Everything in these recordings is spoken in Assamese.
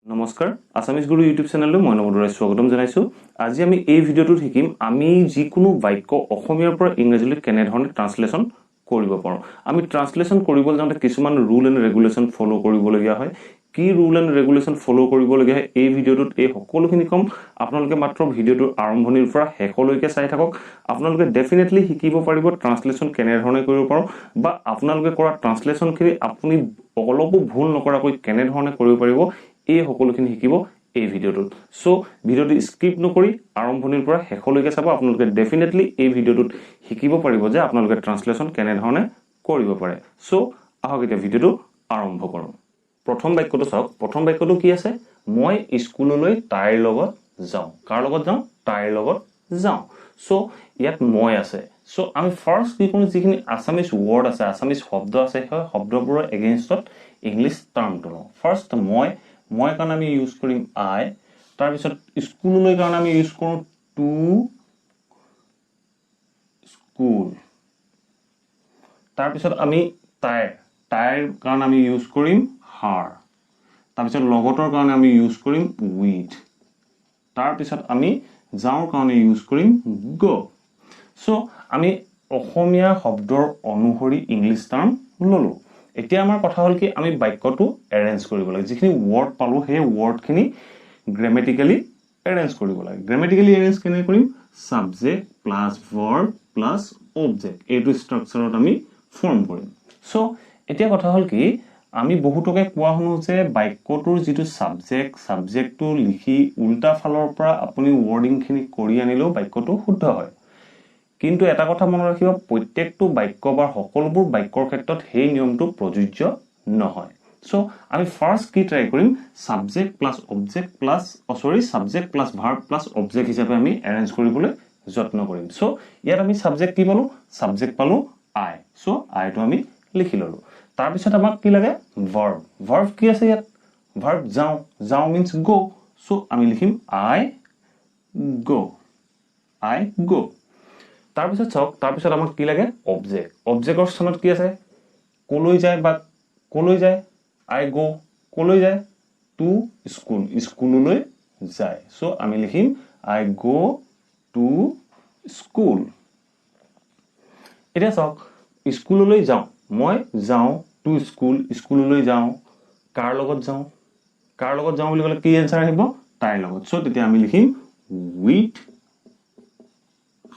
নমস্কাৰ আসামিজ গুৰু ইউটিউব চেনেললৈ মই নৱদৰাই স্বাগতম জনাইছো। আজি আমি এই ভিডিঅ'টোত শিকিম আমি যিকোনো বাক্য অসমীয়াৰ পৰা ইংৰাজীলৈ কেনেধৰণে ট্ৰান্সলেচন কৰিব পাৰো। আমি ট্ৰান্সলেচন কৰিবলৈ যাওঁতে কিছুমান ৰুল এণ্ড ৰেগুলেশ্যন ফলো কৰিবলগীয়া হয়। কি ৰুল এণ্ড ৰেগুলেশ্যন ফলো কৰিবলগীয়া হয় এই ভিডিঅ'টোত এই সকলোখিনি কম। আপোনালোকে মাত্ৰ ভিডিঅ'টোৰ আৰম্ভণিৰ পৰা শেষলৈকে চাই থাকক। আপোনালোকে ডেফিনেটলি শিকিব পাৰিব ট্ৰান্সলেশ্যন কেনেধৰণে কৰিব পাৰো বা আপোনালোকে কৰা ট্ৰান্সলেশ্যনখিনি আপুনি অলপো ভুল নকৰাকৈ কেনেধৰণে কৰিব পাৰিব এই সকলোখিনি শিকিব এই ভিডিঅ'টোত। সো ভিডিঅ'টো স্কিপ নকৰি আৰম্ভণিৰ পৰা শেষলৈকে চাব। আপোনালোকে ডেফিনেটলি এই ভিডিঅ'টোত শিকিব পাৰিব যে আপোনালোকে ট্ৰান্সলেশ্যন কেনেধৰণে কৰিব পাৰে। সো আহক এতিয়া ভিডিঅ'টো আৰম্ভ কৰোঁ। প্ৰথম বাক্যটো চাওক। প্ৰথম বাক্যটো কি আছে? মই স্কুললৈ তাইৰ লগত যাওঁ। কাৰ লগত যাওঁ? তাইৰ লগত যাওঁ। সো ইয়াত মই আছে। সো আমি ফাৰ্ষ্ট কি কৰোঁ, যিখিনি আছামিজ ৱৰ্ড আছে, আছামিজ শব্দ আছে, সেই শব্দবোৰৰ এগেইনষ্টত ইংলিছ টাৰ্মটো লওঁ। ফাৰ্ষ্ট মই কাৰণে আমি ইউজ কৰিম আই। তাৰপিছত স্কুললৈ কাৰণে আমি ইউজ কৰোঁ টু স্কুল। তাৰপিছত আমি তাইৰ কাৰণে আমি ইউজ কৰিম হাৰ। তাৰপিছত লগতৰ কাৰণে আমি ইউজ কৰিম উইথ। তাৰপিছত আমি যাওঁৰ কাৰণে ইউজ কৰিম গো। সো আমি অসমীয়া শব্দৰ অনুসৰি ইংলিছ টাৰ্ম ললোঁ। এতিয়া আমাৰ কথা হ'ল কি, আমি বাক্যটো এৰেঞ্জ কৰিব লাগে। যিখিনি ৱৰ্ড পালোঁ সেই ৱৰ্ডখিনি গ্ৰামেটিকেলি এৰেঞ্জ কৰিব লাগে। গ্ৰামেটিকেলি এৰেঞ্জ কেনেকৈ কৰিম? Subject plus verb plus object, এইটো ষ্ট্ৰাকচাৰত আমি ফৰ্ম কৰিম। সো এতিয়া কথা হ'ল কি, আমি বহুতকে কোৱা শুনো যে বাক্যটোৰ যিটো ছাবজেক্টটো লিখি উল্টা ফালৰ পৰা আপুনি ৱৰ্ডিংখিনি কৰি আনিলেও বাক্যটো শুদ্ধ হয়। কিন্তু এটা কথা মনত ৰাখিব, প্ৰত্যেকটো বাক্য বা সকলোবোৰ বাক্যৰ ক্ষেত্ৰত সেই নিয়মটো প্ৰযোজ্য নহয়। সো আমি ফাৰ্ষ্ট কি ট্ৰাই কৰিম, subject plus verb plus object হিচাপে আমি এৰেঞ্জ কৰিবলৈ যত্ন কৰিম। সো ইয়াত আমি ছাবজেক্ট কি পালোঁ? ছাবজেক্ট পালোঁ আই। সো আইটো আমি লিখি ল'লোঁ। তাৰপিছত আমাক কি লাগে? ভাৰ্ব কি আছে ইয়াত? ভাৰ্ব যাওঁ মিনছ গো। সো আমি লিখিম আই গো। তাৰপিছত চাওক, তাৰপিছত আমাক কি লাগে? অবজেক্টৰ স্থানত কি আছে? কলৈ যায় আই গো। কলৈ যায়? To school. স্কুললৈ যায়। সো আমি লিখিম আই গো টু স্কুল। এতিয়া চাওক, স্কুললৈ যাওঁ, মই যাওঁ টু স্কুল, স্কুললৈ যাওঁ। কাৰ লগত যাওঁ বুলি ক'লে কি এনচাৰ আহিব? তাইৰ লগত। সো তেতিয়া আমি লিখিম উইথ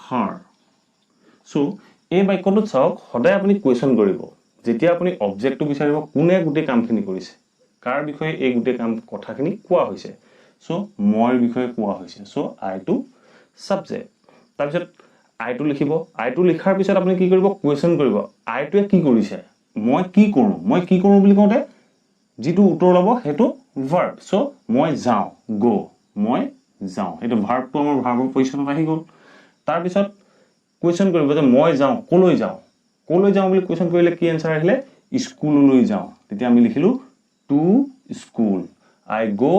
হাৰ। সো এই বাক্যটোত চাওক, সদায় আপুনি কুৱেশ্যন কৰিব। যেতিয়া আপুনি অবজেক্টটো বিচাৰিব, কোনে গোটেই কামখিনি কৰিছে, কাৰ বিষয়ে এই গোটেই কথাখিনি কোৱা হৈছে। সো মই বিষয়ে কোৱা হৈছে। সো আইটো ছাবজেক্ট। তাৰপিছত আইটো লিখিব। আইটো লিখাৰ পিছত আপুনি কি কৰিব? কুৱেশ্যন কৰিব, আইটোৱে কি কৰিছে, মই কি কৰোঁ বুলি কওঁতে যিটো উত্তৰ ল'ব সেইটো ভাৰ্ব। সো মই যাওঁ গো, সেইটো ভাৰ্বটো আমাৰ ভাৰ্বৰ পজিশ্যনত আহি গ'ল। তাৰপিছত কুৱেশ্যন কৰিব যে মই যাওঁ, কলৈ যাওঁ বুলি কুৱেশ্যন কৰিলে কি এনচাৰ আহিলে? স্কুললৈ যাওঁ। তেতিয়া আমি লিখিলোঁ to school, I go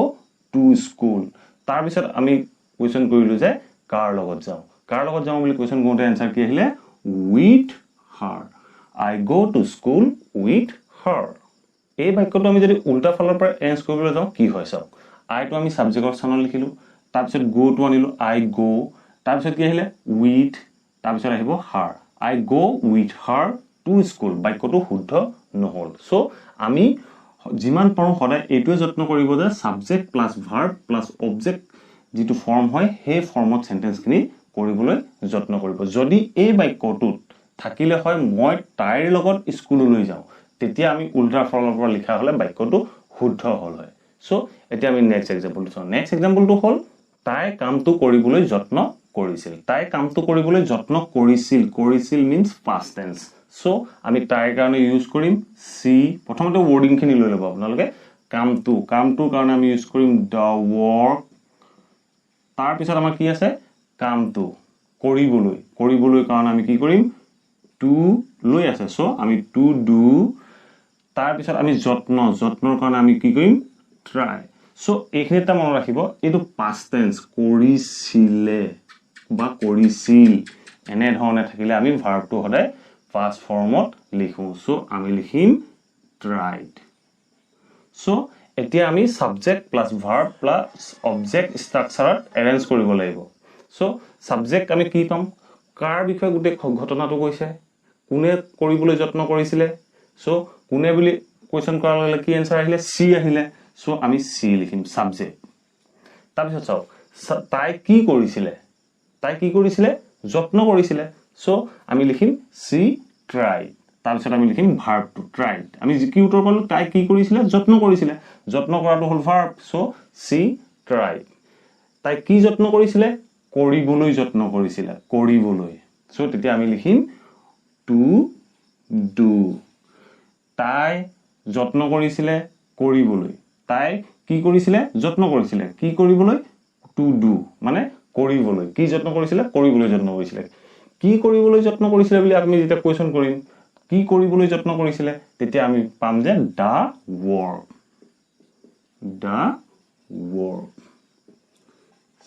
to school. তাৰপিছত আমি কুৱেশ্যন কৰিলোঁ যে কাৰ লগত যাওঁ বুলি কুৱেশ্যন কৰোঁতে এনচাৰ কি আহিলে? With her, I go to school with হাৰ। এই বাক্যটো আমি যদি উল্টা ফালৰ পৰা এৰেঞ্জ কৰিবলৈ যাওঁ কি হয় চাওক। আইটো আমি ছাবজেক্টৰ স্থানত লিখিলোঁ। তাৰপিছত গোটো আনিলোঁ, আই গো। তাৰপিছত কি আহিলে? উইথ। তাৰপিছত আহিব her, I go with her to school. বাক্যটো শুদ্ধ নহ'ল। সো আমি যিমান পাৰোঁ সদায় এইটোৱে যত্ন কৰিব যে subject plus verb plus object যিটো ফৰ্ম হয় সেই ফৰ্মত চেণ্টেন্সখিনি কৰিবলৈ যত্ন কৰিব। যদি এই বাক্যটোত থাকিলে হয় মই তাইৰ লগত স্কুললৈ যাওঁ, তেতিয়া আমি উল্টা ফালৰ পৰা লিখা হ'লে বাক্যটো শুদ্ধ হ'ল হয়। সো এতিয়া আমি নেক্সট এক্সাম্পলটো চাওঁ। নেক্সট এক্সাম্পলটো হ'ল তাই কামটো কৰিবলৈ যত্ন কৰিছিল। কৰিছিল মিনছ পাষ্ট টেন্স। সো আমি তাইৰ কাৰণে ইউজ কৰিম চি। প্ৰথমতে ৱৰ্ডিংখিনি লৈ ল'ব আপোনালোকে। কামটোৰ কাৰণে আমি ইউজ কৰিম দ্য ৱৰ্ক। তাৰপিছত আমাৰ কি আছে? কামটো কৰিবলৈ কাৰণে আমি কি কৰিম? টু লৈ আছে। সো আমি টু ডু। তাৰপিছত আমি যত্নৰ কাৰণে আমি কি কৰিম? ট্ৰাই। সো এইখিনিত মনত ৰাখিব, এইটো পাষ্ট টেন্স, কৰিছিলে বা কৰিছিল এনেধৰণে থাকিলে আমি ভাৰ্বটো সদায় পাষ্ট ফৰ্মত লিখোঁ। সো আমি লিখিম ট্ৰাইড। সো এতিয়া আমি subject plus verb plus object স্ট্ৰাকচাৰত এৰেঞ্জ কৰিব লাগিব সো সাবজেক্ট আমি কি পাম কাৰ বিষয়ে গুটে ঘটনাটো কৈছে কোনে কৰিবলৈ যত্ন কৰিছিলে সো কোনে বুলি কোৱেশ্চন কৰাৰ লগে কি আনসাৰ আহিলে সি আহিলে সো আমি সি লিখিম সাবজেক্ট তাৰ পিছত চাও তাই কি কৰিছিলে যত্ন কৰিছিলে সো আমি লিখিম সি ট্ৰাইড তাৰ পিছত আমি লিখিম ভাৰ্ব টু ট্ৰাইড আমি কি উত্তৰ পালো তাই কি কৰিছিলে যত্ন কৰাটো হল ভাৰ্ব সো সি ট্ৰাইড তাই কি যত্ন কৰিছিলে কৰিবলৈ যত্ন কৰিছিলে সো তেতিয়া আমি লিখিম টু ডু তাই যত্ন কৰিছিলে কৰিবলৈ তাই কি কৰিছিলে যত্ন কৰিছিলে কি কৰিবলৈ টু ডু মানে কৰিবলৈ কি যত্ন কৰিছিলে কৰিবলৈ যত্ন কৰিছিলে কি কৰিবলৈ যত্ন কৰিছিলে বুলি আমি যেতিয়া কোৱেশ্চন কৰিম কি কৰিবলৈ যত্ন কৰিছিলে তেতিয়া আমি পাম যে দা work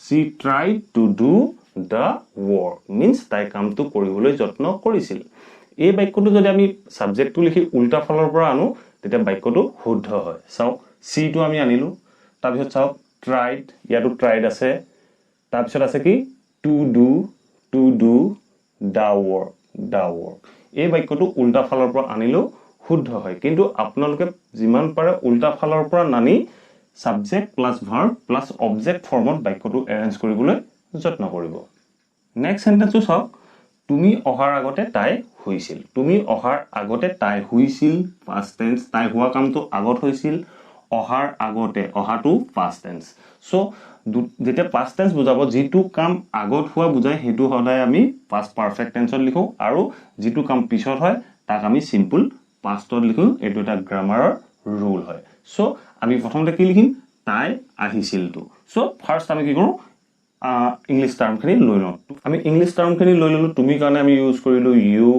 she tried to do the work means তাই কামটো কৰিবলৈ যত্ন কৰিছিল এই বাক্যটো যদি আমি সাবজেক্টটো লিখি উল্টা ফলৰ পৰা আনো তেতিয়া বাক্যটো শুদ্ধ হয় চাও সি টো আমি আনিলো তাৰ পিছত চাও tried ইয়াটো tried আছে তাৰ পিছত আছে কি to do the work এই বাক্যটো উল্টা ফলৰ পৰা আনিলো শুদ্ধ হয় কিন্তু আপোনালোকে যিমান পাৰে উল্টা ফলৰ পৰা নানি subject plus verb plus object formত বাক্যটো এৰেঞ্জ কৰিবলৈ যত্ন কৰিব নেক্সট সেন্টেন্সটো চাওক তুমি অহাৰ আগতে তাই হৈছিল past tense তাই হোৱা কামটো আগত হৈছিল অহাৰ আগতে অহাটো past tense সো যেতিয়া past tense বুজাব যেটো কাম আগত হোৱা বুজায় হেতু সদায় আমি past perfect tenseত লিখো আৰু যেটো কাম পিছত হয় তাক আমি simple pastত লিখো এটো এটা গ্ৰামাৰৰ ৰুল হয় সো আমি প্ৰথমতে কি লিখিম তাই আহিছিল তো সো ফাৰ্স্ট আমি কি কৰো ইংলিশ টাৰ্মখিনি লৈ লওঁ আমি ইংলিশ টাৰ্মখিনি লৈ ললো তুমি কাৰণে আমি ইউজ কৰিলো ইউ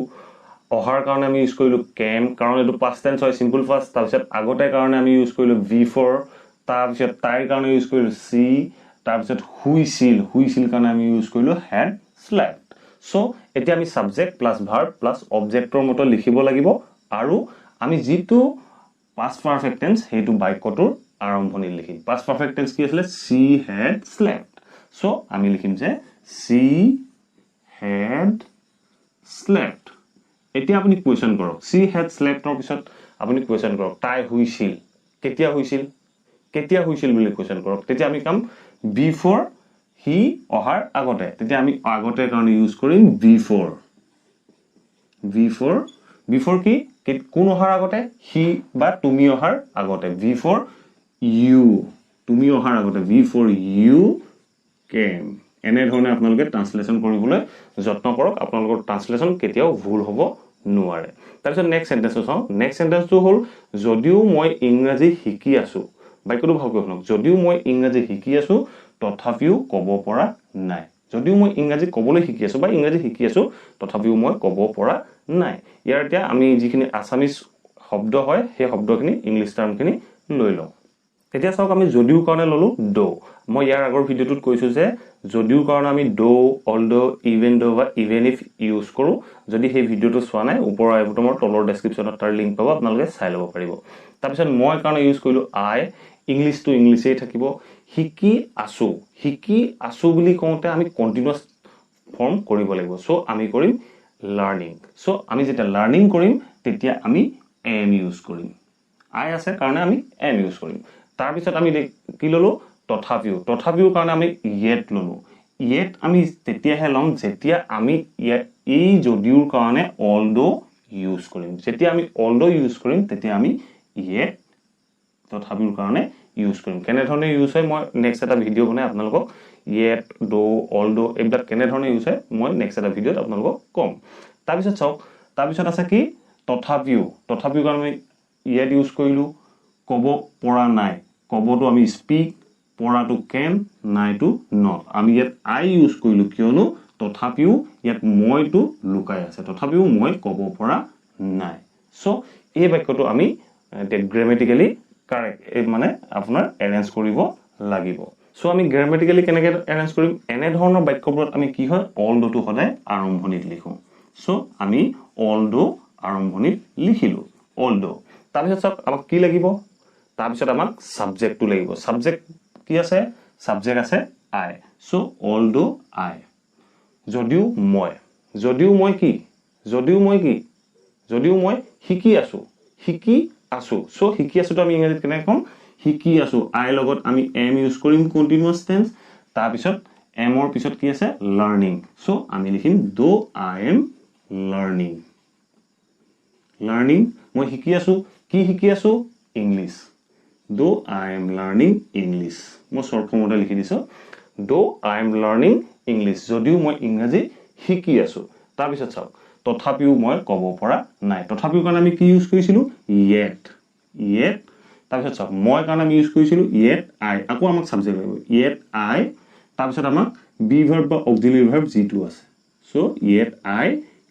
অহাৰ কাৰণে আমি ইউজ কৰিলো কেম কাৰণ এটো past tense হয় simple past তাৰ পিছত আগতে কাৰণে আমি ইউজ কৰিলো v4 তাৰ পিছত তাইৰ কাৰণে ইউজ কৰিলো সি তাৰ পিছত হুইছিল কাৰণে আমি ইউজ কৰিলো had slept সো এতিয়া আমি সাবজেক্ট প্লাস ভাৰ্ব প্লাস অবজেক্টৰ মতে লিখিব লাগিব আৰু আমি যেটো past perfect tense হেতু বাক্যটোৰ আৰম্ভণি লিখিম past perfect tense কি আছিল she had slept সো আমি লিখিম যে she had slept এতিয়া আপুনি কোৱেশ্চন কৰক she had slept ৰ পিছত আপুনি কোৱেশ্চন কৰক তাই হৈছিল কেতিয়া হৈছিল বুলি কোৱেশ্চন কৰক তেতিয়া আমি কাম before he অহাৰ আগতে তেতিয়া আমি আগতে কাৰণে ইউজ কৰিম before কি কোন অহাৰ আগতে he বা তুমি অহাৰ আগতে before you তুমি অহাৰ আগতে before you came এনে ধৰণে আপোনালোকে ট্ৰান্সলেচন কৰিবলৈ যত্ন কৰক আপোনালোকৰ ট্ৰান্সলেচন কেতিয়াও ভুল হ'ব নোৱাৰে তাৰ পিছত নেক্সট সেন্টেন্সটো চাও নেক্সট সেন্টেন্সটো হ'ল যদিও মই ইংৰাজী শিকি আছো বাক্যটো ভালকৈ শুনক যদিও মই ইংৰাজী শিকি আছো তথাপিও ক'ব পৰা নাই যদিও মই ইংৰাজী ক'বলৈ শিকি আছো বা ইংৰাজী শিকি আছো তথাপিও মই ক'ব পৰা নাই ইয়াৰ এতিয়া আমি যিখিনি আসামিজ শব্দ হয় সেই শব্দখিনি ইংলিশ টাৰ্মখিনি লৈ লওঁ এতিয়া চাওক আমি যদিও কাৰণে ললো do মই ইয়াৰ আগৰ ভিডিওটোত কৈছো যে যদিও কাৰণে আমি do although even though বা even if ইউজ কৰো যদি সেই ভিডিওটো চোৱা নাই ওপৰৰ আই বটনৰ তলৰ ডেসক্ৰিপচনত তাৰ লিংক পাব আপোনালোকে চাই ল'ব পাৰিব তাৰ পিছত মই কাৰণে ইউজ কৰিলো I ইংলিশ টু ইংলিশে থাকিব শিকি আছো বুলি কওঁতে আমি কন্টিনিউয়াস ফর্ম কৰিব লাগিব সো আমি কৰিম লাৰ্নিং সো আমি যেতিয়া লাৰ্নিং কৰিম তেতিয়া আমি am ইউজ কৰিম I আছে কাৰণে আমি am ইউজ কৰিম তাৰ পিছত আমি কি ললো তথাপিও কাৰণে আমি yet ললো yet আমি তেতিয়াহে লম যেতিয়া আমি এই যদিওৰ কাৰণে although ইউজ কৰিম যেতিয়া আমি although ইউজ কৰিম তেতিয়া আমি yet তথাপিও কাৰণে ইউজ কৰিম কেনে ধৰণে ইউজ হয় মই নেক্সট এটা ভিডিও বনাই আপোনালোকক yet though although এইবিলাক কেনে ধৰণে ইউজ হয় মই নেক্সট এটা ভিডিওত আপোনালোকক কম তাৰ পিছত চাওক তাৰ পিছত আছে কি তথাপিও কাৰণে আমি yet ইউজ কৰিলো ক'ব পৰা নাই ক'বটো আমি স্পিক পৰাটো can নাইটো not আমি ইয়াত I ইউজ কৰিলো কিয়নো তথাপিও ইয়াত মইটো লুকাই আছে তথাপিও মই ক'ব পৰা নাই সো এই বাক্যটো আমি গ্ৰামাটিক্যালি কাৰেক্ট মানে আপোনাৰ এৰেঞ্জ কৰিব লাগিব সো আমি গ্ৰামাটিক্যালি কেনেকৈ এৰেঞ্জ কৰিম এনে ধৰণৰ বাক্যবোৰত আমি কি হয় although টো সদায় আৰম্ভণিত লিখো সো আমি although আৰম্ভণিত লিখিলো although তাৰ পিছত আমাক কি লাগিব তাৰপিছত আমাক সাবজেক্টটো লাগিব সাবজেক্ট কি আছে সাবজেক্ট আছে I so although I যদিও মই কি শিকি আছো so শিকি আছো তো আমি ইংৰাজীত কেনেকৈ কম শিকি আছো I লগত আমি am ইউজ কৰিম কন্টিনিউয়াস টেন্স তাৰপিছত am ৰ পিছত কি আছে লাৰ্নিং so আমি লিখিম though I am learning মই শিকি আছো কি শিকি আছো English though I am learning English মই শৰ্ট ফৰ্মতে লিখি দিছো though I am learning English যদিও মই ইংৰাজী শিকি আছো তাৰ পিছত চাওক তথাপিও মই ক'ব পৰা নাই তথাপিও কাৰণ আমি কি ইউজ কৰিছিলো yet তাৰ পিছত চাওক মই কাৰণ আমি ইউজ কৰিছিলো yet I আকৌ আমাক সাবজেক্ট লাগিব yet I তাৰ পিছত আমাক be verb বা auxiliary verb যেটো আছে so yet I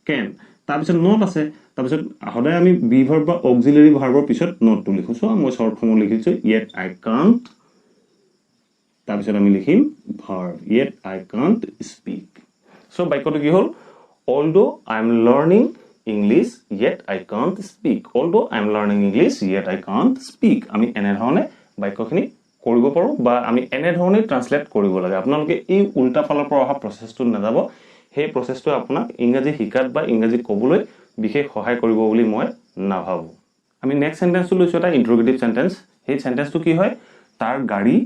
can তাৰ পিছত not আছে তাৰ পিছত সদায় আমি be verb বা auxiliary verbৰ পিছত not টো লিখো so মই শৰ্ট ফৰ্ম লিখিছো yet I can't তাৰ পিছত আমি লিখিম verb yet I can't speak so বাক্যটো কি হ'ল although I am learning English yet I can't speak although I am learning English yet I can't speak আমি এনে ধৰণে বাক্যখিনি কৰিব পাৰো বা আমি এনে ধৰণে ট্ৰান্সলেট কৰিব লাগে আপোনালোকে এই উল্টা ফালৰ পৰা অহা প্ৰসেসটো নাযাব সেই প্ৰসেসটো আপোনাক ইংৰাজী শিকাত বা ইংৰাজী ক'বলৈ বিশেষ সহায় কৰিব বুলি মই নাভাবো আমি নেক্সট সেন্টেন্সটো লৈছো এটা ইন্টাৰোগেটিভ সেন্টেন্স এই সেন্টেন্সটো কি হয় তাৰ গাড়ী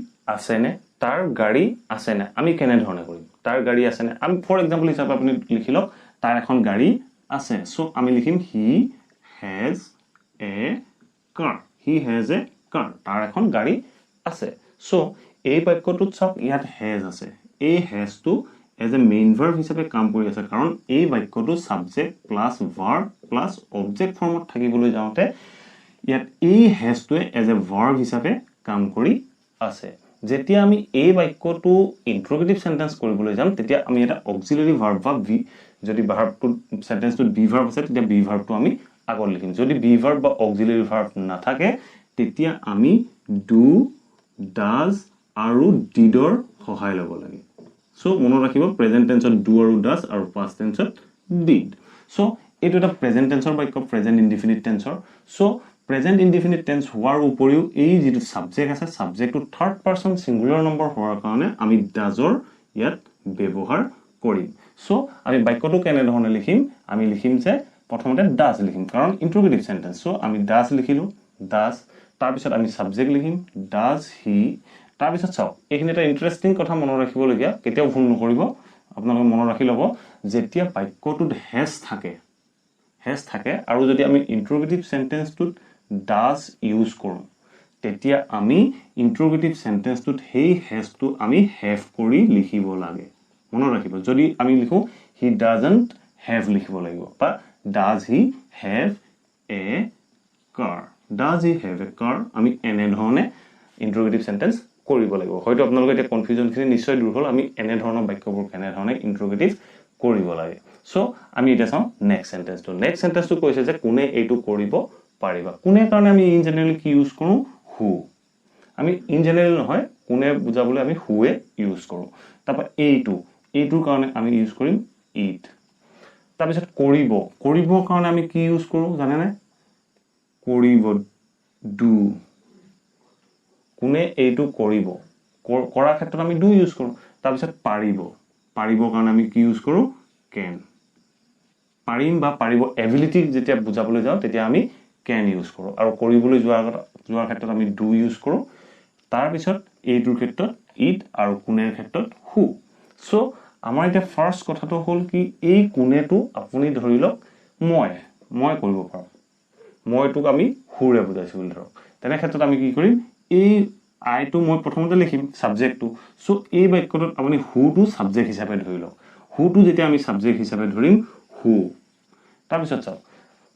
আছে নে আমি কেনে ধৰণে কৰিম তাৰ গাড়ী আছে নে আমি ফৰ এক্সাম্পল হিচাপে আপুনি লিখি লওক তাৰ এখন গাড়ী আছে সো আমি লিখিম he has a car তাৰ এখন গাড়ী আছে সো এই বাক্যটোত চাওক ইয়াত has আছে এই has টো as a main verb হিচাপে কাম কৰি আছে কাৰণ এই বাক্যটো subject plus verb plus object ফৰ্মত থাকিবলৈ যাওঁতে ইয়াত এই has টোৱে as a verb হিচাপে কাম কৰি আছে যেতিয়া আমি এই বাক্যটো ইন্টাৰোগেটিভ সেন্টেন্স কৰিবলৈ যাম তেতিয়া আমি এটা অক্সিলাৰি ভাৰ্ব বা বি যদি ভাৰ্বটো সেন্টেন্সটোত বি ভাৰ্ব আছে তেতিয়া বি ভাৰ্বটো আমি আগত লিখিম যদি বি ভাৰ্ব বা অক্সিলাৰি ভাৰ্ব নাথাকে তেতিয়া আমি ডু ডাজ আৰু ডিডৰ সহায় ল'ব লাগে সো মনত ৰাখিব প্ৰেজেন্ট টেন্সত ডু আৰু ডাজ আৰু পাষ্ট টেন্সত ডিড সো এইটো এটা প্ৰেজেন্ট টেন্সৰ বাক্য প্ৰেজেন্ট ইনডিফিনিট টেন্সৰ সো present indefinite tense হোৱাৰ উপৰিও এই যেটো সাবজেক্ট আছে সাবজেক্টটো থাৰ্ড পাৰসন সিঙ্গুলাৰ নম্বৰ হোৱাৰ কাৰণে আমি ডাজৰ ইয়াত ব্যৱহাৰ কৰিম সো আমি বাক্যটো কেনে ধৰণে লিখিম আমি লিখিম যে প্ৰথমতে ডাজ লিখিম কাৰণ ইন্টাৰোগেটিভ সেন্টেন্স সো আমি ডাজ লিখিলো ডাজ তাৰ পিছত আমি সাবজেক্ট লিখিম ডাজ হি তাৰ পিছত চাও এইখিনি এটা ইন্টাৰেষ্টিং কথা মনত ৰাখিবলগীয়া কেতিয়াও ভুল নকৰিব আপোনালোকে মনত ৰাখি ল'ব যেতিয়া বাক্যটোত হেজ থাকে আৰু যদি আমি ইন্টাৰোগেটিভ সেন্টেন্সটোত does use কৰো তেতিয়া আমি ইন্টাৰোগেটিভ সেন্টেন্সটোত হেই হেজটো আমি have কৰি লিখিব লাগে মনত ৰাখিব যদি আমি লিখো he doesn't have লিখিব লাগিব বা does he have a car আমি এনে ধৰণে ইন্টাৰোগেটিভ সেন্টেন্স কৰিব লাগিব হয়তো আপোনালোকে এটা কনফিউজনখিনি নিশ্চয় দূৰ হ'ল আমি এনে ধৰণৰ বাক্যবোৰ কেনে ধৰণে ইন্টাৰোগেটিভ কৰিব লাগে সো আমি এটা চাও নেক্সট সেন্টেন্সটো কৈছে যে কোনে এইটো কৰিব পাৰিবা কোনে কাৰণে আমি ইন জেনাৰেলি কি ইউজ কৰো হু আমি ইন জেনাৰেল নহয় কোনে বুজাবলৈ আমি হুৱে ইউজ কৰো তাপা এইটোৰ কাৰণে আমি ইউজ কৰিম ইট তাৰ পিছত কৰিবৰ কাৰণে আমি কি ইউজ কৰো জানে নে কৰিব ডু কোনে এইটো কৰিব কৰাৰ ক্ষেত্ৰত আমি ডু ইউজ কৰো তাৰ পিছত পাৰিবৰ কাৰণে আমি কি ইউজ কৰো can পাৰিম বা পাৰিব এবিলিটি যেতিয়া বুজাবলৈ যাও তেতিয়া আমি can ইউজ কৰো আৰু কৰিবলৈ যোৱাৰ ক্ষেত্ৰত আমি do ইউজ কৰো তাৰ পিছত এইটোৰ ক্ষেত্ৰত it আৰু কোনেৰ ক্ষেত্ৰত who সো আমাৰ এটা ফাৰ্স্ট কথাটো হ'ল কি এই কোনেটো আপুনি ধৰি লওক মই কৰিব পাৰো মইটোক আমি whoৰে বুজাইছো বুলি ধৰক তেনে ক্ষেত্ৰত আমি কি কৰিম এই I টো মই প্ৰথমতে লিখিম সাবজেক্টটো সো এই বাক্যটোত আপুনি who টো সাবজেক্ট হিচাপে ধৰি লওক who টো যেতিয়া আমি সাবজেক্ট হিচাপে ধৰিম who তাৰ পিছত চাও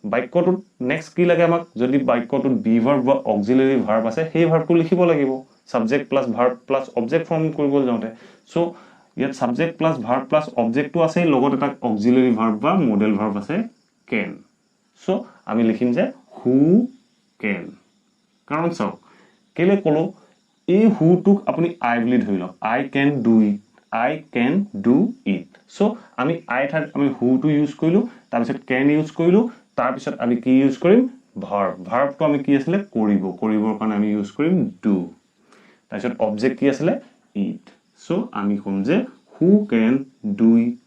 বাক্যটোত নেক্সট কি লাগে আমাক যদি বাক্যটোত বি ভাৰ্ব বা অক্সিলাৰি ভাৰ্ব আছে সেই ভাৰ্বটো লিখিব লাগিব subject plus verb plus object form কৰিবলৈ যাওঁতে সো ইয়াত সাবজেক্ট প্লাস ভাৰ্ব প্লাস অবজেক্টটো আছে লগত এটা অক্সিলাৰি ভাৰ্ব বা মডেল ভাৰ্ব আছে can সো আমি লিখিম যে who can কাৰণ চাও কেলে কলো এই who টোক আপুনি I বুলি ধৰি লওক I can do it so আমি I ঠাইত আমি who টো ইউজ কৰিলো তাৰ পিছত can ইউজ কৰিলো তাৰ পিছত আমি কি ইউজ কৰিম ভাৰ্বটো আমি কি আছিলে কৰিবৰ কাৰণে আমি ইউজ কৰিম ডু তাৰপিছত অবজেক্ট কি আছিলে ইট সো আমি কম যে who can do it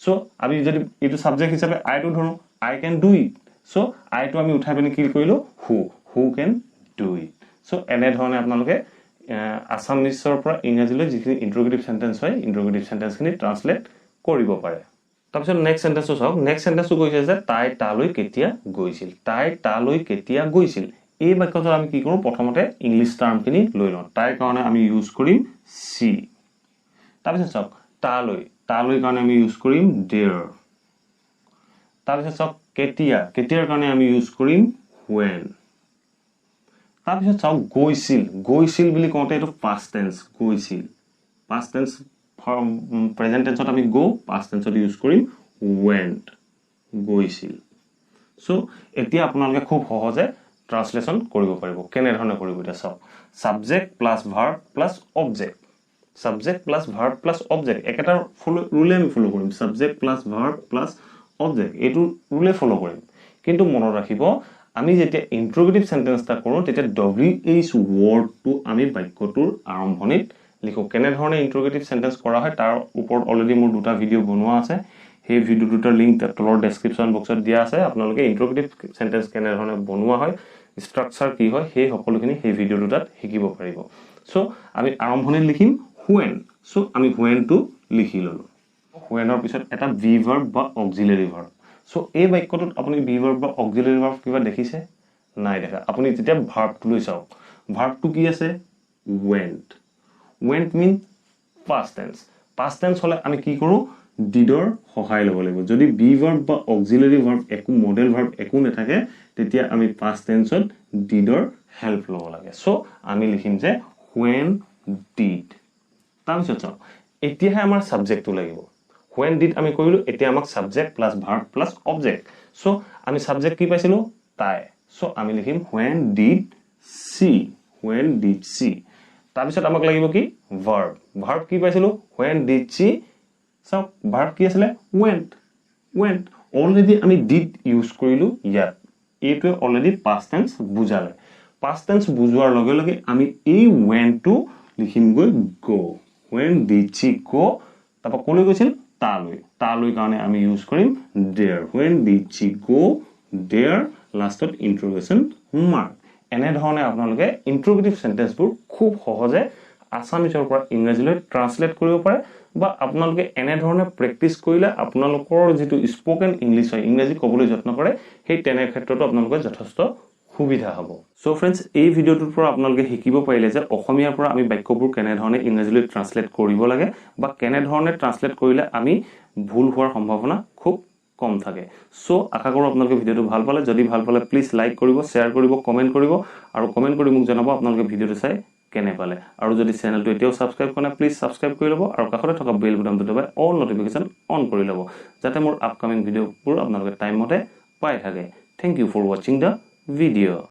so আমি যদি এইটো সাবজেক্ট হিচাপে আই টো ধৰো I can do it so I টো আমি উঠাই পিনে কি কৰিলো who can do it so এনে ধৰণে আপোনালোকে আসামিছৰ পৰা ইংৰাজীলৈ যিখিনি ইন্টাৰোগেটিভ সেন্টেন্স হয় ইন্টাৰোগেটিভ সেন্টেন্সখিনি ট্ৰান্সলেট কৰিব পাৰে তাৰপিছত নেক্সট সেন্টেন্সটো চাওক নেক্সট সেন্টেন্সটো কৈছে যে তাই তালৈ কেতিয়া গৈছিল এই বাক্যটো আমি কি কৰো প্ৰথমতে ইংলিশ টাৰ্মখিনি লৈ লওঁ তাইৰ কাৰণে আমি ইউজ কৰিম সি তাৰপিছত চাওক তালৈ কাৰণে আমি ইউজ কৰিম দেয়াৰ তাৰপিছত চাওক কেতিয়াৰ কাৰণে আমি ইউজ কৰিম when তাৰপিছত চাওক গৈছিল বুলি কওঁতে এইটো past tense present tense আমি go past tense ইউজ কৰিম went গৈছিল সো এতিয়া আপোনালোকে খুব সহজে ট্ৰান্সলেচন কৰিব পাৰিব কেনে ধৰণে কৰিব এটা চাওক subject plus verb plus object একেটা ৰুলে আমি ফলো কৰিম subject plus verb plus object এইটো ৰুলে ফলো কৰিম কিন্তু মনত ৰাখিব আমি যেতিয়া ইন্টাৰোগেটিভ সেন্টেন্স টা কৰো তেতিয়া WH ওয়াৰ্ডটো আমি বাক্যটোৰ আৰম্ভণিত লিখো কেনে ধৰণে ইন্টাৰোগেটিভ সেন্টেন্স কৰা হয় তাৰ ওপৰত অলৰেডি মোৰ দুটা ভিডিও বনোৱা আছে সেই ভিডিও দুটাৰ লিংক তলৰ ডেসক্ৰিপচন বক্সত দিয়া আছে আপোনালোকে ইন্টাৰোগেটিভ সেন্টেন্স কেনে ধৰণে বনোৱা হয় স্ট্ৰাকচাৰ কি হয় সেই সকলোখিনি সেই ভিডিও দুটাত শিকিব পাৰিব সো আমি আৰম্ভণিত লিখিম when সো আমি when টো লিখি ললো when ৰ পিছত এটা ভি ভাৰ্ব বা অক্সিলাৰি ভাৰ্ব সো এই বাক্যটোত আপুনি ভি ভাৰ্ব বা অক্সিলাৰি ভাৰ্ব কিবা দেখিছে নাই দেখা আপুনি যেতিয়া ভাৰ্বটো লৈ চাওক ভাৰ্বটো কি আছে went mean past tense হলে আমি কি কৰো ডিডৰ সহায় ল'ব লাগিব যদি বি ভাৰ্ব বা অক্সিলাৰি ভাৰ্ব একো মডেল ভাৰ্ব একো নাথাকে তেতিয়া আমি past tenseত ডিডৰ হেল্প ল'ব লাগে সো আমি লিখিম যে when did তাৰপিছত চাওক এতিয়াহে আমাৰ সাবজেক্টটো লাগিব when did আমি কৰিলো এতিয়া আমাক subject plus verb plus object so আমি সাবজেক্ট কি পাইছিলো তাই সো আমি লিখিম when did she তাৰপিছত আমাক লাগিব কি ভার্ব কি পাইছিলো when did she so verb কি আছিল went অলৰেডি আমি did ইউজ কৰিলো ইয়াত এইটো অলৰেডি past tense বুজালে past tense বুজোৱাৰ লগে লগে আমি এই went টো লিখিম গৈ go when did she go তাপা কলৈ গৈছিল তালৈ কাৰণে আমি ইউজ কৰিম there when did she go there লাষ্টত ইন্টাৰোগেশন মাৰ্ক এনে ধৰণে আপোনালোকে ইন্টাৰোগেটিভ সেন্টেন্সবোৰ খুব সহজে আসামিছৰ পৰা ইংৰাজীলৈ ট্ৰান্সলেট কৰিব পাৰে বা আপোনালোকে এনে ধৰণে প্ৰেক্টিস কৰিলে আপোনালোকৰ যেটো স্পোকেন ইংলিশ হয় ইংৰাজী ক'বলৈ যত্ন কৰে সেই তেনে ক্ষেত্ৰটো আপোনালোকৰ যথেষ্ট সুবিধা হ'ব সো फ्रेंड्स এই ভিডিওটোৰ পৰা আপোনালোকে শিকিব পাৰিলে যে অসমীয়াৰ পৰা আমি বাক্যবোৰ কেনে ধৰণে ইংৰাজীলৈ ট্ৰান্সলেট কৰিব লাগে বা কেনে ধৰণে ট্ৰান্সলেট কৰিলে আমি ভুল হোৱাৰ সম্ভাৱনা খুব কম থাকে সো আশা কৰো আপোনালোকে ভিডিওটো ভাল পালে যদি ভাল পালে প্লিজ লাইক কৰিব শেয়াৰ কৰিব কমেন্ট কৰিব আৰু কমেন্ট কৰি মোক জনাব আপোনালোকে ভিডিওটো চাই কেনে পালে আৰু যদি চেনেলটো এতিয়াও সাবস্ক্ৰাইব কৰা নাই প্লিজ সাবস্ক্ৰাইব কৰি লব আৰু কাষতে থকা বেল বুটামটো দবাই অল নটিফিকেশন অন কৰি লব যাতে মোৰ আপকামিং ভিডিওবোৰ আপোনালোকে টাইম মতে পাই থাকে thank you for watching the video